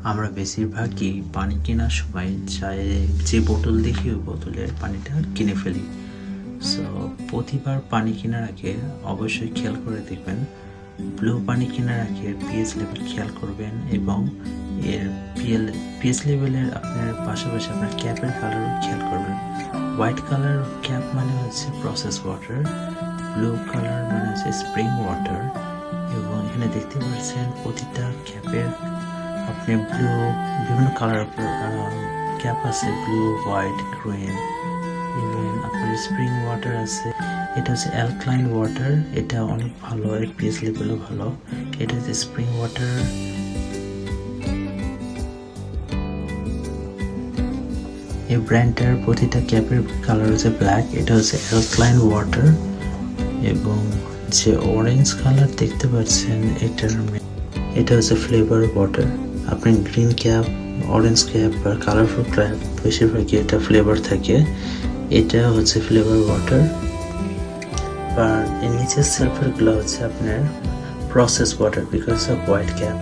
আমরা বেশিরভাগই পানি কেনার সময় যে বোতল দেখি ওই বোতলের পানিটা কিনে ফেলি। সো প্রতিবার পানি কেনার আগে অবশ্যই খেয়াল করে দেখবেন, ব্লু পানি কেনার আগে পিএইচ লেভেল খেয়াল করবেন এবং এর পিএইচ লেভেলের আপনার পাশাপাশি আপনার ক্যাপের কালারও খেয়াল করবেন। হোয়াইট কালার ক্যাপ মানে হচ্ছে প্রসেস ওয়াটার, ব্লু কালার মানে হচ্ছে স্প্রিং ওয়াটার। এবং এখানে দেখতে পাচ্ছেন প্রতিটা ক্যাপের আপনি বিভিন্ন কালার ক্যাপ আছে, ব্লু, হোয়াইট, গ্রিন, ইভেন আপনার স্প্রিং ওয়াটার আছে। এটা হচ্ছে অ্যালকালাইন ওয়াটার, এটা অনেক ভালো, এর পিএইচ লেভেলও ভালো। এটা হচ্ছে স্প্রিং ওয়াটার। এই ব্র্যান্ডটার প্রতিটা ক্যাপের কালার হচ্ছে ব্ল্যাক, এটা হচ্ছে অ্যালকালাইন ওয়াটার। এবং যে অরেঞ্জ কালার দেখতে পাচ্ছেন এটা হচ্ছে ফ্লেভার ওয়াটার। আপনি গ্রিন ক্যাপ, অরেঞ্জ ক্যাপ আর কালারফুল ক্যাপ বেশিরভাগই এটা ফ্লেভার থাকে, এটা হচ্ছে ফ্লেভার ওয়াটার। আর এর নিচের সেলফারগুলো হচ্ছে আপনার process water because off white cap.